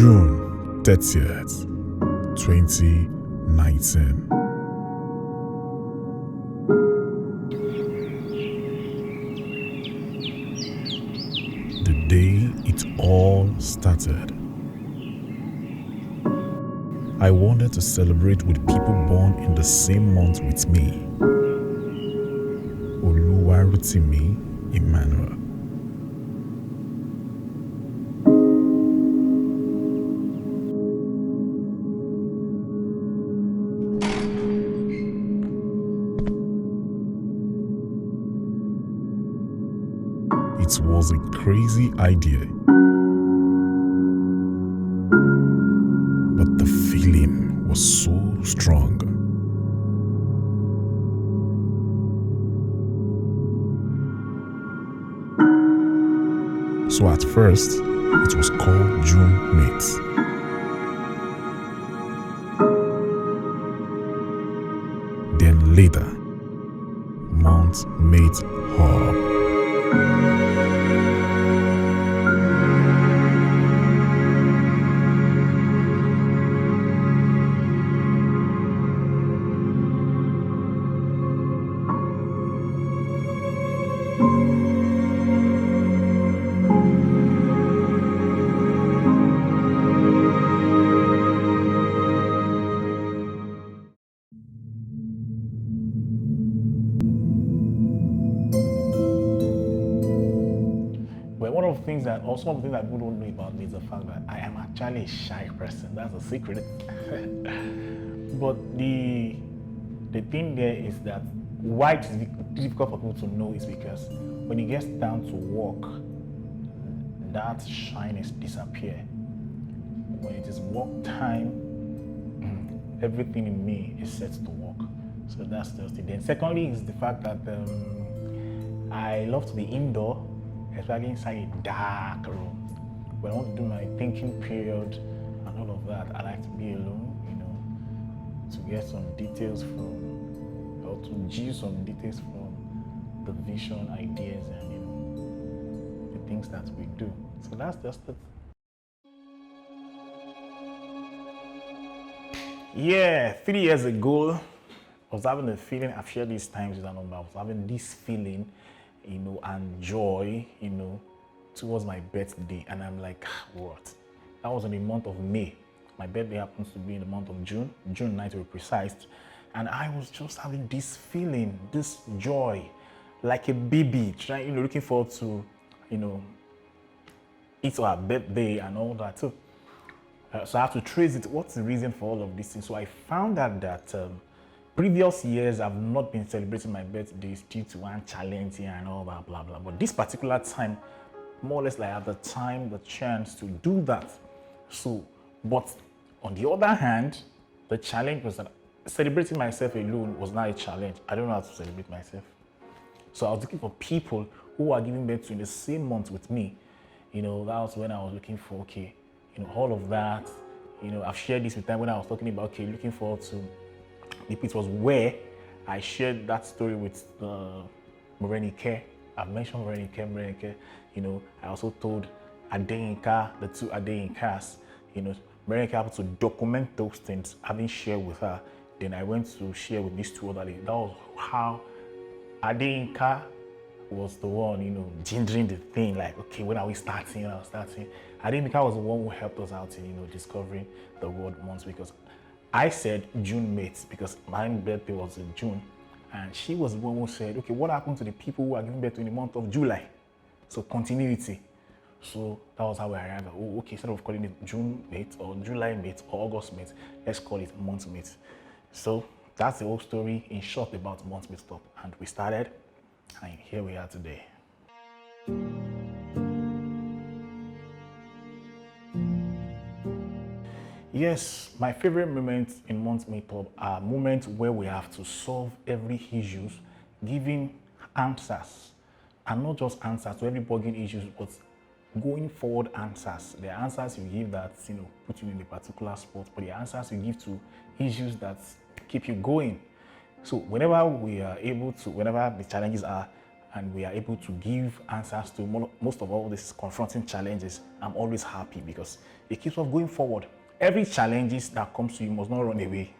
June 30th, 2019. The day it all started. I wanted to celebrate with people born in the same month with me. Oluwarutimi Emmanuel. It was a crazy idea, but the feeling was so strong. So at first, it was called Monthmates. Then later, Monthmates Hub. One of the things that, or some of the things that people don't know about me is the fact that I am actually a shy person. That's a secret. But the thing there is that why it is difficult for people to know is because when it gets down to work, that shyness disappears. When it is work time, everything in me is set to work. So that's just it. Then secondly is the fact that I love to be indoor, especially inside a dark room. When I want to do my thinking period and all of that, I like to be alone, to get some details from, or to gauge some details from the vision, ideas, and the things that we do. So that's just it. Yeah, 3 years ago, I was having a feeling, I've shared these times with a number, I was having this feeling, and joy, towards my birthday. And I'm like, what? That was in the month of May. My birthday happens to be in the month of June 9th to be precise. And I was just having this feeling, this joy, like a baby, trying, looking forward to, it's our birthday and all that. So I have to trace it. What's the reason for all of this thing? So I found out that previous years I've not been celebrating my birthdays due to one challenge here and all that, blah, blah. But this particular time, more or less like I have the time, the chance to do that. So, but on the other hand, the challenge was that celebrating myself alone was not a challenge. I don't know how to celebrate myself. So I was looking for people who are giving birth to in the same month with me. That was when I was looking for, okay, all of that. I've shared this with them when I was talking about, okay, looking forward to, it was where I shared that story with Morenike. I've mentioned Morenike. I also told Adeyinka, the two Adeyinkas, Morenike happened to document those things, having shared with her. Then I went to share with these two other ladies. That was how Adeyinka was the one, gingering the thing, like, okay, when are we starting? Adeyinka was the one who helped us out in, discovering the word months, because I said Monthmates because my birthday was in June, and she was the one who said, okay, what happened to the people who are giving birth in the month of July? So continuity. So that was how I arrived at, okay, instead of calling it Monthmates or Julymates or Augustmates, let's call it Monthmates. So that's the whole story in short about Monthmates stuff. And we started, and here we are today. Yes, my favorite moments in Monthmates are moments where we have to solve every issue, giving answers, and not just answers to every bugging issues, but going forward answers. The answers you give that put you in a particular spot, but the answers you give to issues that keep you going. So whenever we are able to, whenever the challenges are, and we are able to give answers to most of all these confronting challenges, I'm always happy because it keeps us going forward. Every challenges that comes to you must not run away.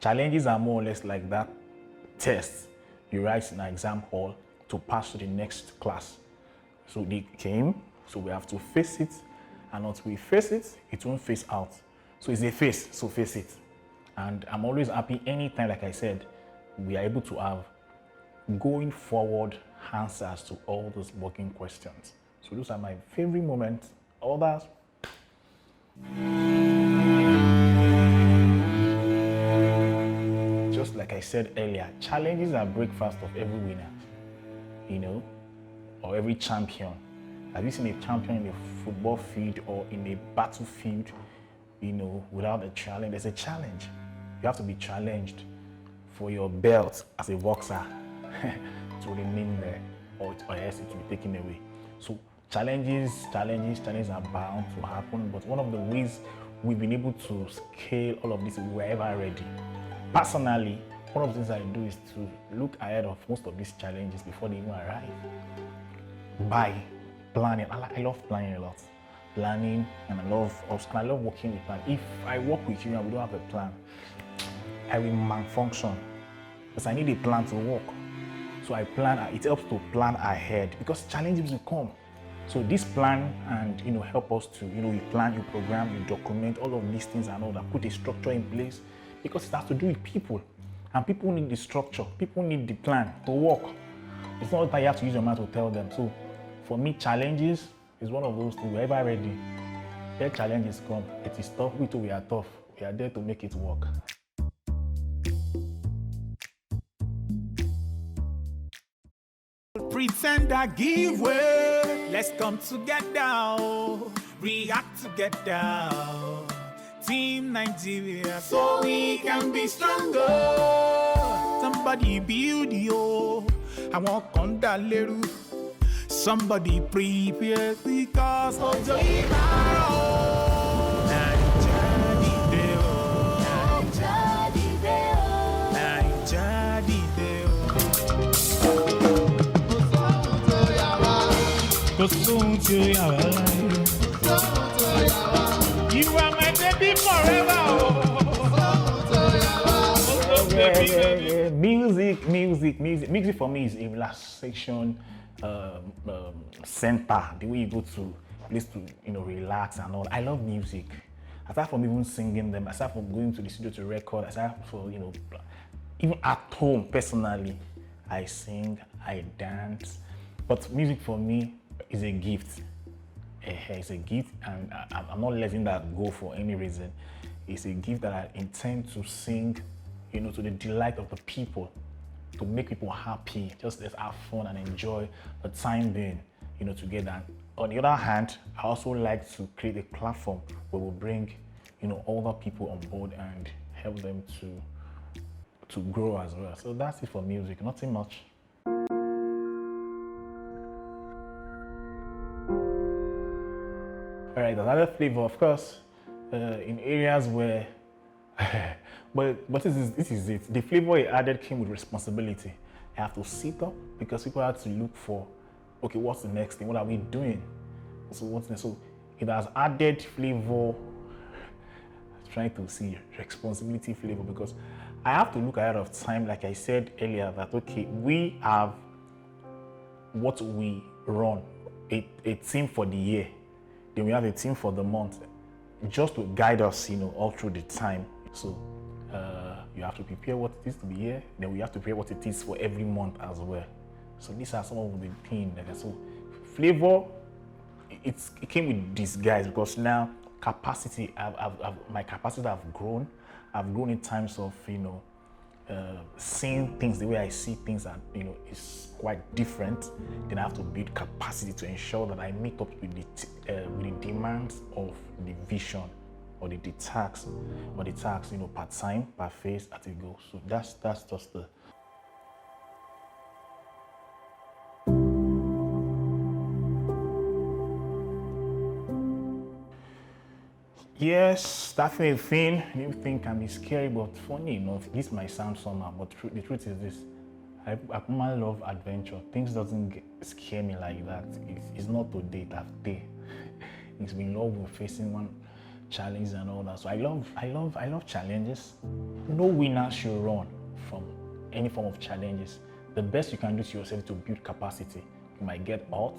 Challenges are more or less like that test you write in an exam hall to pass to the next class. So they came, so we have to face it, and once we face it, it won't face out. So it's a face, so face it. And I'm always happy anytime, like I said, we are able to have going forward answers to all those working questions. So those are my favorite moments. Others, just like I said earlier, challenges are breakfast of every winner, you know, or every champion. Have you seen a champion in a football field or in a battlefield, you know, without a challenge? There's a challenge. You have to be challenged for your belt as a boxer to remain there, or else it will be taken away. So challenges are bound to happen, but one of the ways we've been able to scale all of this, we're ever ready. Personally, one of the things I do is to look ahead of most of these challenges before they even arrive. By planning, I love planning a lot. Planning, and I love working with plan. If I work with you and we don't have a plan, I will malfunction because I need a plan to work. So I plan. It helps to plan ahead because challenges will come. So this plan and help us to you plan, you program, you document all of these things and all that. Put a structure in place because it has to do with people, and people need the structure. People need the plan to work. It's not that you have to use your mind to tell them. So for me, challenges is one of those things. We're ever ready. Let challenges come. It is tough. We too, we are tough. We are there to make it work. Pretender, give way. Let's come together. React together. Team Nigeria, so we can be stronger. Somebody build you. I walk on that little. Somebody prepare because of tomorrow. You are my baby forever. Music for me is a relaxation center. The way you go to place to relax and all. I love music. Aside from even singing them, aside from going to the studio to record, aside from even at home personally, I sing, I dance. But music for me is a gift. It's a gift, and I'm not letting that go for any reason. It's a gift that I intend to sing, to the delight of the people, to make people happy. Just let's have fun and enjoy the time being, together. On the other hand, I also like to create a platform where we'll bring, other people on board and help them to grow as well. So that's it for music. Nothing much. All right, another flavor, of course, in areas where, but this is it. The flavor I added came with responsibility. I have to sit up because people have to look for, okay, what's the next thing? What are we doing? So what's next? So it has added flavor. Trying to see responsibility flavor because I have to look ahead of time. Like I said earlier, that okay, we have what we run, a team for the year. Then we have a team for the month, just to guide us, all through the time. So you have to prepare what it is to be here. Then we have to prepare what it is for every month as well. So these are some of the things. So flavor, it came with disguise because now capacity, my capacity have grown. I've grown in terms of seeing things the way I see things, and is quite different. Then I have to build capacity to ensure that I meet up with the demands of the vision or the tasks per time, per phase as it goes. So that's just the. Yes, that's a thing. New thing can be scary, but funny enough, this might sound somehow, but the truth is this: I love adventure. Things doesn't scare me like that. It's not today, that day. It's been love with facing one challenge and all that. So I love challenges. No winner should run from any form of challenges. The best you can do to yourself to build capacity. You might get hurt,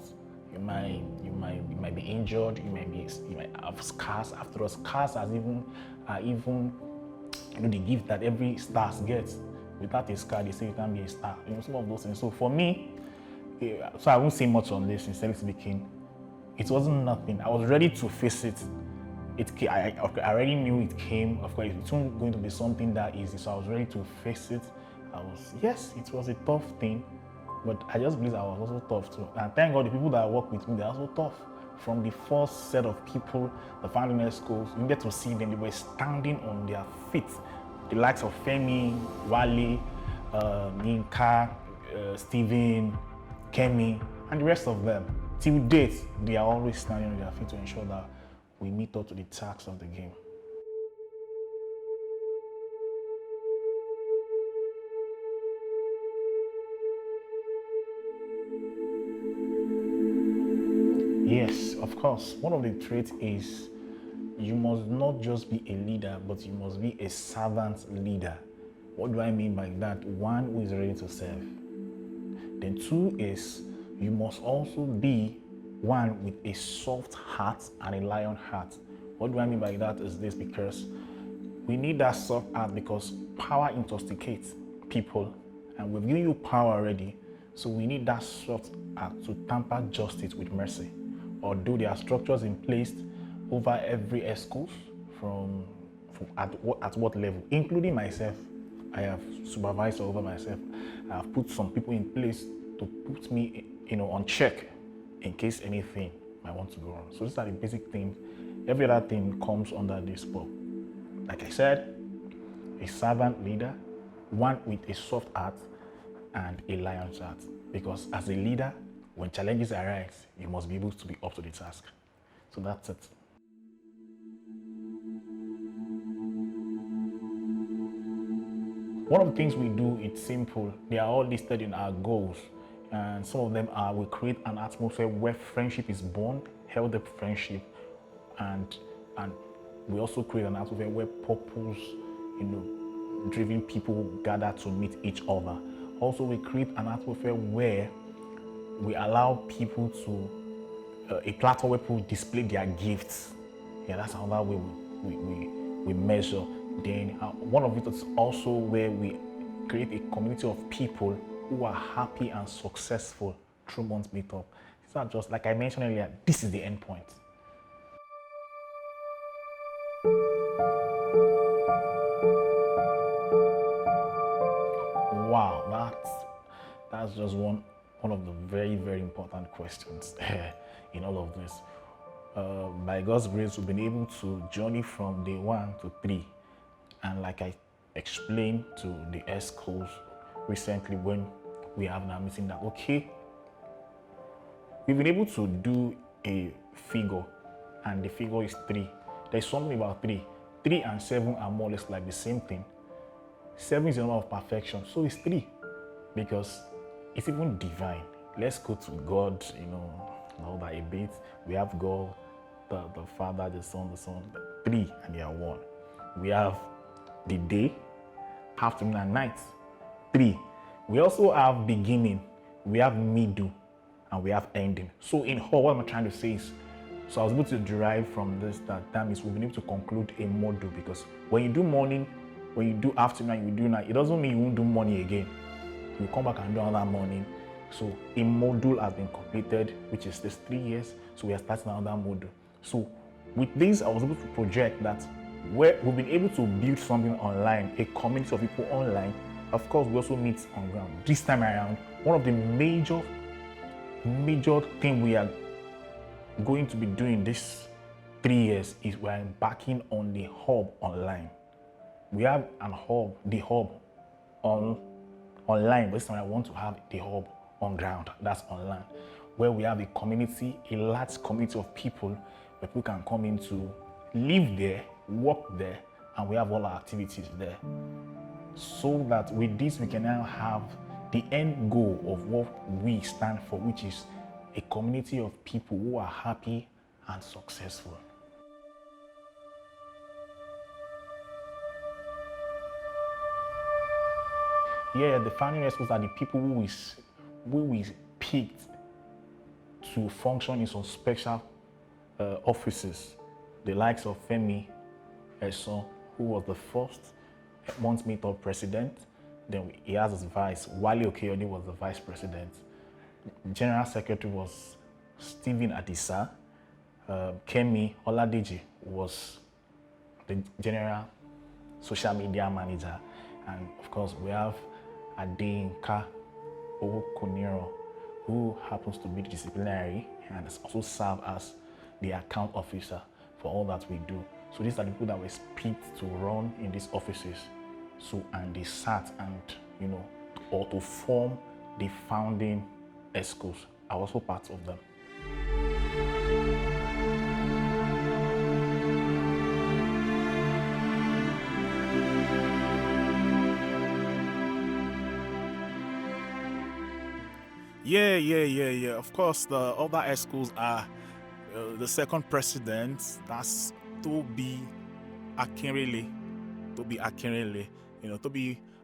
you might be injured, you might have scars. After all, scars are even the gift that every star gets. Without a scar, they say you can't be a star. Some of those things. So for me, so I won't say much on this. Instead speaking, it wasn't nothing. I was ready to face it. I already knew it came. Of course, it's not going to be something that easy. So I was ready to face it. Yes, it was a tough thing, but I just believe I was also tough too. And thank God the people that work with me, they're also tough. From the first set of people, the founding schools, you get to see them. They were standing on their feet. The likes of Femi, Wale, Yinka, Steven, Kemi, and the rest of them. Till date, they are always standing on their feet to ensure that we meet up to the tasks of the game. Yes, of course. One of the traits is you must not just be a leader, but you must be a servant leader. What do I mean by that? One, who is ready to serve. Then two is you must also be one with a soft heart and a lion heart. What do I mean by that is this, because we need that soft heart because power intoxicates people, and we've given you power already. So we need that soft heart to temper justice with mercy. Although there are structures in place over every schools at what level, including myself. I have supervised over myself. I have put some people in place to put me, on check in case anything might want to go wrong. So these are the basic things. Every other thing comes under this book. Like I said, a servant leader, one with a soft heart and a lion's heart. Because as a leader, when challenges arise, you must be able to be up to the task. So that's it. One of the things we do, it's simple. They are all listed in our goals. And some of them are, we create an atmosphere where friendship is born, healthy friendship. And we also create an atmosphere where purpose, driven people gather to meet each other. Also, we create an atmosphere where we allow people to, a platform where people display their gifts. Yeah, that's another way we measure. Then one of it is also where we create a community of people who are happy and successful through month meetup. It's not just, like I mentioned earlier, this is the end point. Wow, that's just one of the very, very important questions in all of this. By God's grace, we've been able to journey from day 1 to 3. And like I explained to the schools recently when we have now meeting that, okay, we've been able to do a figure, and the figure is 3. There's something about 3. 3 and 7 are more or less like the same thing. 7 is a number of perfection, so it's 3, because it's even divine. Let's go to God, all that a bit. We have God, the Father, the Son, 3, and they are 1. We have the day, afternoon, and night, 3. We also have beginning, we have middle, and we have ending. So in whole, what I'm trying to say is, so I was able to derive from this that means we've been able to conclude a module, because when you do morning, when you do afternoon, and you do night, it doesn't mean you won't do morning again. You come back and do another morning. So a module has been completed, which is this 3 years. So we are starting another module. So with this, I was able to project that where we've been able to build something online, a community of people online. Of course, we also meet on ground. This time around, one of the major thing we are going to be doing this 3 years is we're embarking on the hub online. We have an hub, the hub online, but this time I want to have the hub on ground, that's online, where we have a community, a large community of people where people can come in to live there, work there, and we have all our activities there. So that with this, we can now have the end goal of what we stand for, which is a community of people who are happy and successful. Yeah, the founding experts are the people who we picked to function in some special offices. The likes of Femi Eson, who was the first Monthmates president. Then he has his vice. Wale Okeyode was the vice president. General secretary was Stephen Adisa. Kemi Oladeji was the general social media manager. And of course, we have Adeyinka Owokoniro, who happens to be the disciplinary and has also served as the account officer for all that we do. So these are the people that were picked to run in these offices. So, and they sat and, or to form the founding ESCOs. I was also part of them. Yeah. Of course, the other ESCOs are the second president, that's Toby Akinrele. Toby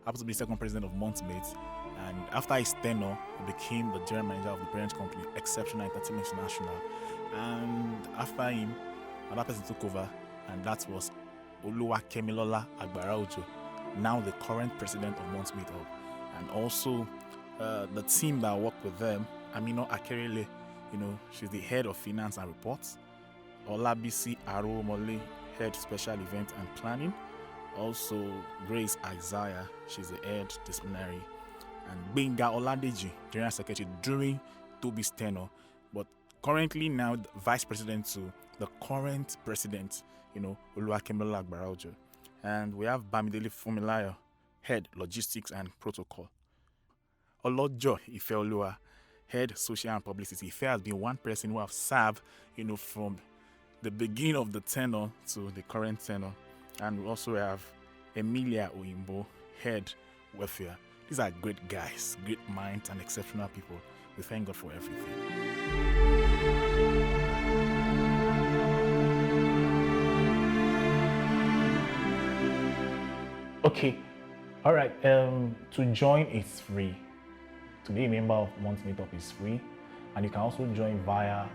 happens to be the second president of Monthmates, and after his tenure, he became the general manager of the parent company, Exceptional Entertainment International. And after him, another person took over, and that was Oluwakemilola Agbaraojo, now the current president of Monthmates. And also the team that worked with them, Amino Akerele, she's the head of finance and reports. Olabisi Aromole, head special event and planning. Also Grace Isaiah, she's the head disciplinary. And Benga Oladeji, general secretary during Toby's tenure, but currently now the vice president to the current president, Oluwakemilola Agbaraojo. And we have Bamidele Fumilayo, head logistics and protocol. Olojo Ifeoluwa, head social and publicity. Ife has been one person who have served, from the beginning of the tenure to the current tenure. And we also have Emilia Oyimbo, head welfare. These are great guys, great minds, and exceptional people. We thank God for everything. Okay, all right. To join is free. To be a member of Monthmates is free, and you can also join via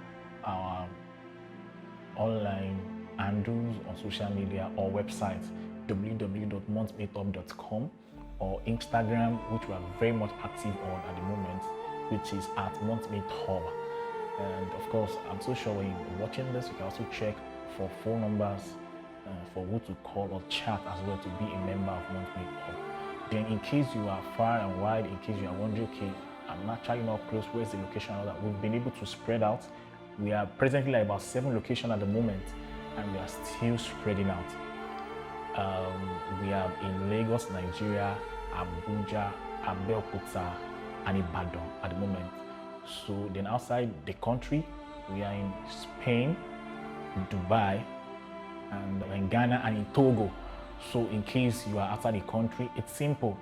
our online handles on social media or website www.monthmateup.com or Instagram, which we are very much active on at the moment, which is at monthmatehub. And of course, I'm so sure when you're watching this, you can also check for phone numbers for who to call or chat as well to be a member of Monthmates Hub. Then in case you are far and wide, in case you are wondering, okay, I'm actually not close, where's the location, all that, we've been able to spread out. We are presently like about 7 locations at the moment, and we are still spreading out. We are in Lagos, Nigeria, Abuja, Abeokuta, and Ibadan at the moment. So then outside the country, we are in Spain, Dubai, and in Ghana and in Togo. So in case you are outside the country, it's simple.